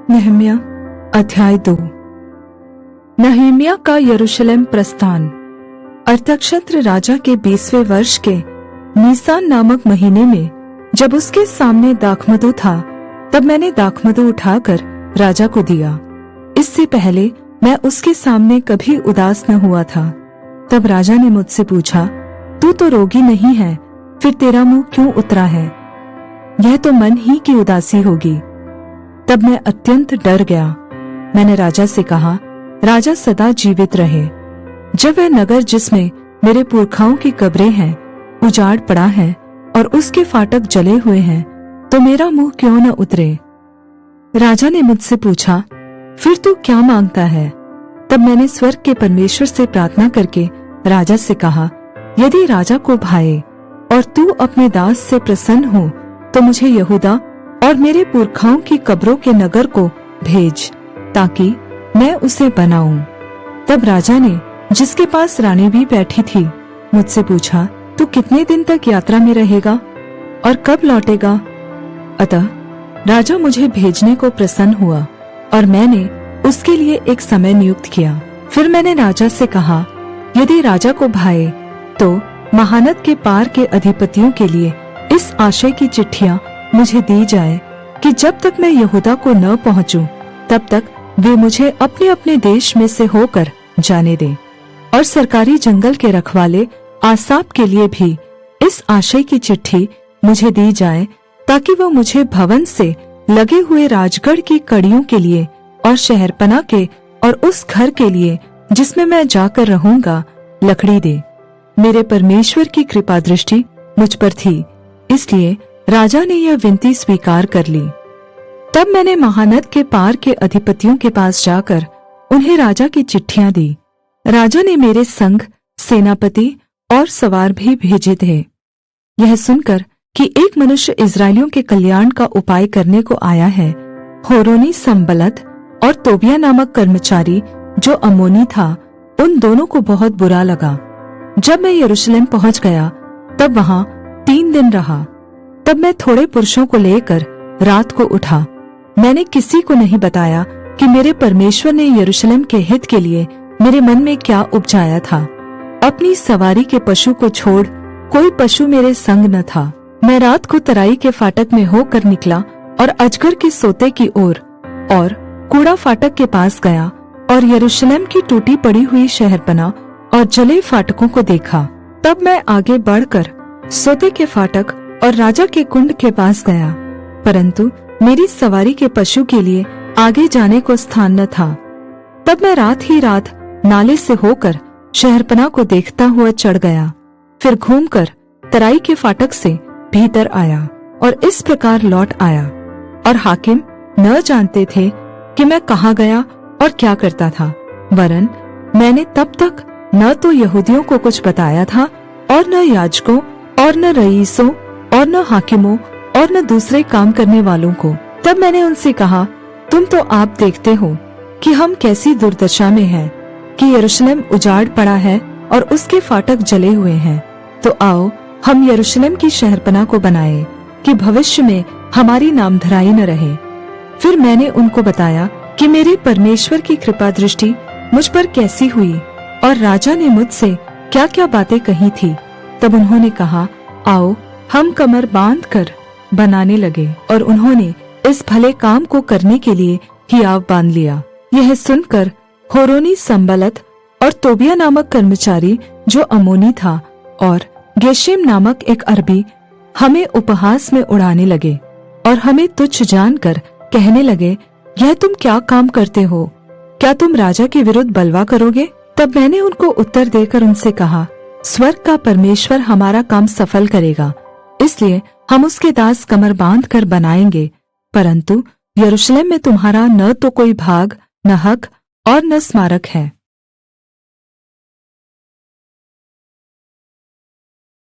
नहम्याह अध्याय 2। नहम्याह का यरूशलेम प्रस्थान। अर्थनक्षत्र राजा के 20वें वर्ष के नीसान नामक महीने में जब उसके सामने दाखमधु था, तब मैंने दाखमधु उठाकर राजा को दिया। इससे पहले मैं उसके सामने कभी उदास न हुआ था। तब राजा ने मुझसे पूछा, तू तो रोगी नहीं है, फिर तेरा मुंह क्यों उतरा है? यह तो मन ही की उदासी होगी। तब मैं अत्यंत डर गया। मैंने राजा से कहा, राजा सदा जीवित रहे। जब वह नगर जिसमें मेरे पुरखाओं की कब्रें हैं उजाड़ पड़ा है और उसके फाटक जले हुए हैं, तो मेरा मुंह क्यों न उतरे? राजा ने मुझसे पूछा, फिर तू क्या मांगता है? तब मैंने स्वर्ग के परमेश्वर से प्रार्थना करके राजा से कहा, यदि राजा को भाए और तू अपने दास से प्रसन्न हो, तो मुझे यहूदा और मेरे पुरखाओं की कब्रों के नगर को भेज, ताकि मैं उसे बनाऊं। तब राजा ने, जिसके पास रानी भी बैठी थी, मुझसे पूछा, तू कितने दिन तक यात्रा में रहेगा और कब लौटेगा? अतः राजा मुझे भेजने को प्रसन्न हुआ और मैंने उसके लिए एक समय नियुक्त किया। फिर मैंने राजा से कहा, यदि राजा को भाए तो महानद के पार के अधिपतियों के लिए इस आशय की चिट्ठियां मुझे दी जाए कि जब तक मैं यहूदा को न पहुंचूं, तब तक वे मुझे अपने अपने देश में से होकर जाने दें। और सरकारी जंगल के रखवाले आसाप के लिए भी इस आशय की चिट्ठी मुझे दी जाए, ताकि वह मुझे भवन से लगे हुए राजगढ़ की कड़ियों के लिए और शहरपनाह के और उस घर के लिए जिसमें मैं जाकर रहूंगा लकड़ी दे। मेरे परमेश्वर की कृपा दृष्टि मुझ पर थी, इसलिए राजा ने यह विनती स्वीकार कर ली। तब मैंने महानद के पार के अधिपतियों के पास जाकर उन्हें राजा की चिट्ठियां दी। राजा ने मेरे संग सेनापति और सवार भी भेजे थे। यह सुनकर कि एक मनुष्य इस्राएलियों के कल्याण का उपाय करने को आया है, होरोनी संबलत और तोबिया नामक कर्मचारी जो अम्मोनी था, उन दोनों को बहुत बुरा लगा। जब मैं यरूशलेम पहुंच गया, तब वहां 3 दिन रहा। तब मैं थोड़े पुरुषों को लेकर रात को उठा। मैंने किसी को नहीं बताया कि मेरे परमेश्वर ने यरूशलेम के हित के लिए मेरे मन में क्या उपजाया था। अपनी सवारी के पशु को छोड़ कोई पशु मेरे संग न था। मैं रात को तराई के फाटक में होकर निकला और अजगर के सोते की ओर और कूड़ा फाटक के पास गया और यरूशलेम की टूटी पड़ी हुई शहरपनाह और जले फाटकों को देखा। तब मैं आगे बढ़कर सोते के फाटक और राजा के कुंड के पास गया, परंतु मेरी सवारी के पशु के लिए आगे जाने को स्थान न था। तब मैं रात ही रात नाले से होकर शहरपनाह को देखता हुआ चढ़ गया, फिर घूमकर तराई के फाटक से भीतर आया और इस प्रकार लौट आया। और हाकिम न जानते थे कि मैं कहाँ गया और क्या करता था, वरन मैंने तब तक न तो यहूदियों को कुछ बताया था और न याजकों और न रईसों और न हाकिमों और न दूसरे काम करने वालों को। तब मैंने उनसे कहा, तुम तो आप देखते हो कि हम कैसी दुर्दशा में हैं, कि यरूशलेम उजाड़ पड़ा है और उसके फाटक जले हुए हैं। तो आओ हम यरूशलेम की शहरपनाह को बनाएं, कि भविष्य में हमारी नामधराई न रहे। फिर मैंने उनको बताया कि मेरे परमेश्वर की कृपा दृष्टि मुझ पर कैसी हुई और राजा ने मुझसे क्या क्या बातें कही थी। तब उन्होंने कहा, आओ हम कमर बांध कर बनाने लगे, और उन्होंने इस भले काम को करने के लिए हियाव बांध लिया। यह सुनकर होरोनी संबलत और तोबिया नामक कर्मचारी जो अम्मोनी था और गेशेम नामक एक अरबी हमें उपहास में उड़ाने लगे और हमें तुच्छ जानकर कहने लगे, यह तुम क्या काम करते हो? क्या तुम राजा के विरुद्ध बलवा करोगे? तब मैंने उनको उत्तर देकर उनसे कहा, स्वर्ग का परमेश्वर हमारा काम सफल करेगा, इसलिए हम उसके दास कमर बांध कर बनाएंगे, परंतु यरूशलेम में तुम्हारा न तो कोई भाग, न हक और न स्मारक है।